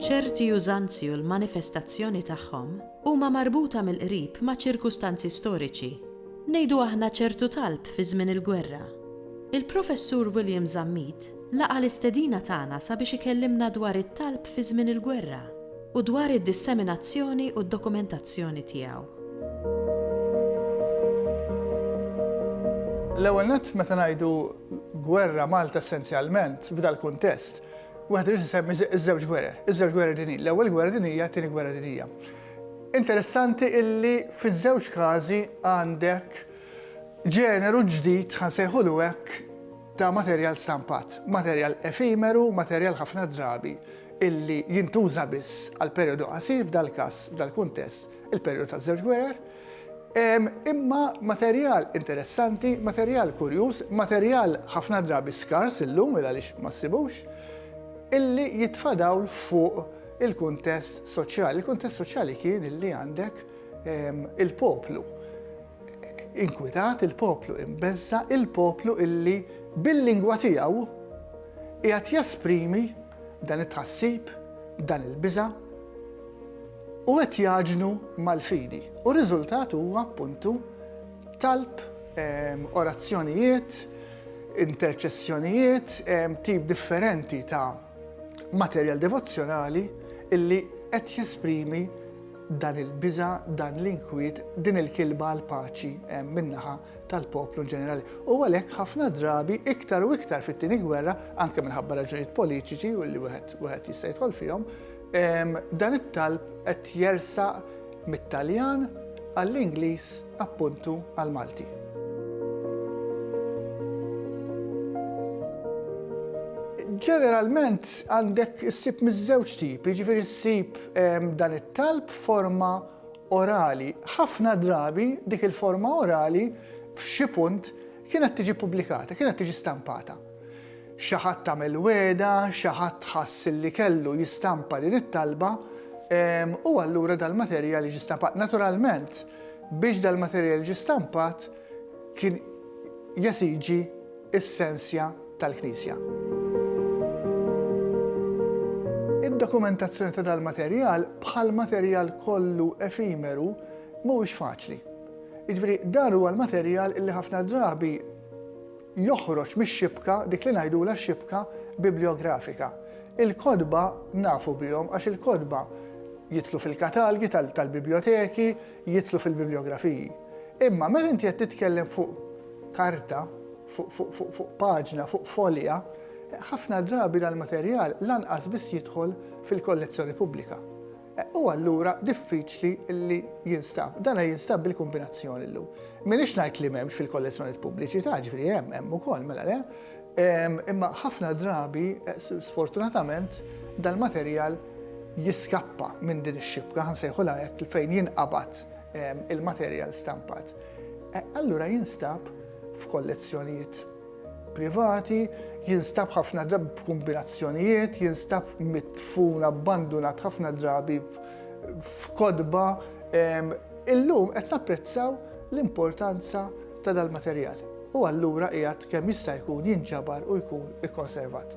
ċerti użanzi u l-manifestazzjoni tagħhom huma marbuta mill-qrib ma' ċirkustanzi storiċi. Ngħidu aħna ċertu talb fi żmien il-gwerra. Il-Professur William Zammit laqa l-istedina tagħna sabiex ikellimna dwar it-talb fi żmien il-gwerra u dwar id-disseminazzjoni u d-dokumentazzjoni tiegħu. L-ewwel nett meta ngħidu gwerra Malta essenzjalment f'dal kuntest, wieħed irid isemmi iż-żewġ gwerer dinji. L-ewwel gwerra dinjija, tieni gwerra dinjija. Interessanti illi fiż-żewġ każi għandek ġeneru ġdid ħansejħulu hekk ta' materjal stampat, materjal efimeru, materjal ħafna drabi illi jintuża biss għal perjodu qasir f'dal-każ, f'dal-kuntest, il-perjodu taż-żewġ gwerer, imma materjal interessanti, materjal kurjuż, materjal ħafna drabi skars illum għaliex ma ssibux, illi jitfadaw fuq il-kuntest soċjali. Il-kuntest soċjali kien illi għandek il-poplu inkwitat, il-poplu imbezza, il-poplu illi bil-lingwa tiegħu qiegħed jesprimi dan it-tħassib, dan il-biża' u qed jaġnu mal-fidi. U r-riżultat huwa appuntu talb, orazzjonijiet, interċessjonijiet, tip differenti ta' materjal devozzjonali illi qed jesprimi dan il-biża', dan l-inkwiet, din il-kilba għal paċi min-naħa tal-poplu ġenerali. U għalhekk ħafna drabi iktar u iktar fit-tieni gwerra, anke minħabba raġunijiet politiċi u li wieħed jista' jidħol fihom, dan it-talb qed jersaq mit-Taljan għall-Ingliż appuntu għall-Malti. Ġeneralment għandek issib miż-żewġ tipi, jiġifieri ssib dan it-talb forma orali. Ħafna drabi dik il-forma orali f'xi punt kienet tiġi pubblikata, kienet tiġi stampata. Xi ħadd tagħmel weda, xi ħadd ħass li kellu jistampa din it-talba u allura dal-materjal jiġi stampat. Naturalment, biex dal-materjal jiġi stampat kien jesiġi essenzja tal-Knisja. Id-dokumentazzjoni ta' dal-materjal bħal materjal kollu efimeru mhuwiex faċli. Jiġifieri dan huwa l-materjal illi ħafna drabi joħroġ mix-xibka, dik li ngħidula x-xibka bibliografika. Il-kodba nafu bihom għax il-kodba jidħlu fil-katalgi tal-biblioteki, jidħlu fil-bibliografiji. Imma meta inti qed titkellem fuq karta, fuq paġna, fuq folja, ħafna drabi dal-materjal lanqas biss jidħol fil-kollezzjoni pubblika. U allura diffiċli li jinstab. Dana jinstab bil-kombinazzjoni llum. Minix ngħid li m'hemmx fil-kollezzjonijiet pubbliċi ta' ġifieri hemm ukoll mela le. Imma ħafna drabi sfortunatament dal-materjal jiskappa minn din ix-xibka ħansejħulha hekk fejn jinqabad il-materjal stampat. Allura jinstab f'kollezzjonijiet privati, jinstab ħafna drabi b'kombinazzjonijiet, jinstab mitfun abbandonat ħafna drabi f'kodba. Illum qed napprezzaw l-importanza ta' dal-materjal. U allura qiegħed kemm jista' jkun jinġabar u jkun ikkonservat.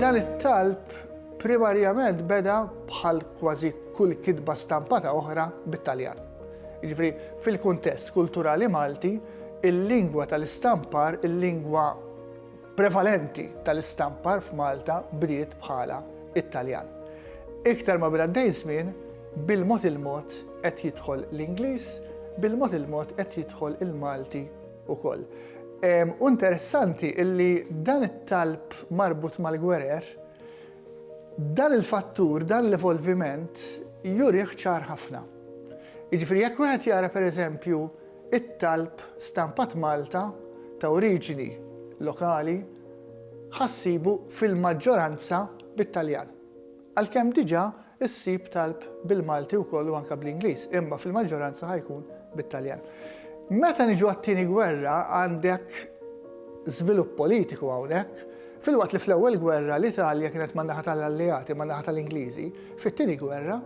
Dan it-talb primarjament beda bħal kważi kull kitba stampata oħra bit-Taljan. Jiġifieri fil-kuntest kulturali Malti, il-lingwa tal-istampar, il-lingwa prevalenti tal-istampar f'Malta bdiet bħala it-Taljan. Iktar ma b'għaddej żmien, bil-mod il-mod qed jidħol l-Ingliż, bil-mod il-mod qed jidħol il-Malti wkoll. Interessanti illi dan it-talb marbut mal-gwerer, dan il-fattur, dan l-evolviment jurih ċar ħafna. Jiġifieri jekk wieħed jara pereżempju it-talb stampat Malta ta' oriġini lokali ħassibu fil-maġġoranza bit-Taljan. Għalkemm diġà issib talb bil-Malti wkoll u anke bl-Ingliż, imma fil-maġġoranza ħajkun bit-Taljan. Meta niġu għat-tieni gwerra għandek żvilupp politiku hawnhekk, fil-waqt li fl-ewwel gwerra l-Italja kienet man-naħa tal-Alleati, man-naħa tal-Ingliżi, fit-tieni gwerra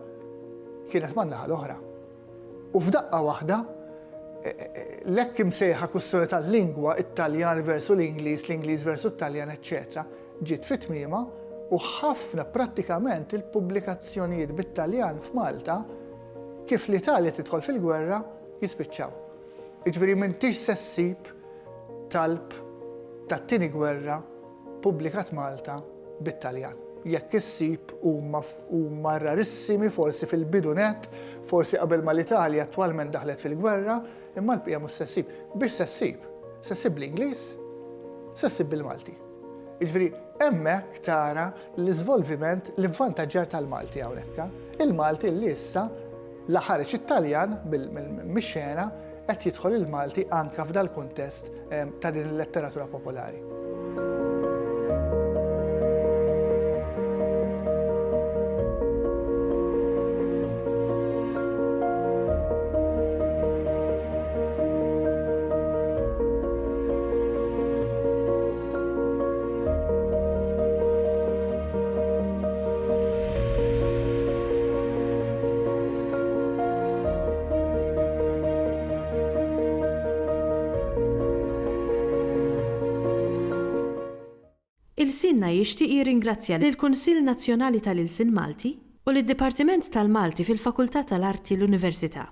kienet man-naħa l-oħra. U f'daqqa waħda, l-hekk imsejħa kwistjoni tal-lingwa, Italjan versu l-Ingliż, l-Ingliż versu Italjan, eċċetera, ġiet fit-tmiema u ħafna prattikament il-pubblikazzjonijiet bit-Taljan f'Malta kif l-Italja tidħol fil-gwerra jispiċċaw. Jiġifieri m'intix se ssib talb tat-tieni gwerra pubblikat Malta bit-Taljan. Jekk issib huma rarissimi forsi fil-bidunet, forsi qabel ma l-Italja attwalment daħlet fil-gwerra, imma l-bqija mhux se ssib. Biex se ssib? Se ssib bl-Ingliż, se ssib bil-Malti. Jiġifieri hemmhekk tara l-iżvolviment, l-vantaġġar tal-Malti hawnhekk. Il-Malti li issa l-ħareġ it-Taljan mix-xena qed jidħol il-Malti anke f'dal kuntest ta' din il-letteratura popolari. Il-Sinna jixtieq jirringrazzja lill-Kunsill Nazzjonali tal-Ilsien Malti u lid-Dipartiment tal-Malti fil-Fakultà tal-Arti l-Università.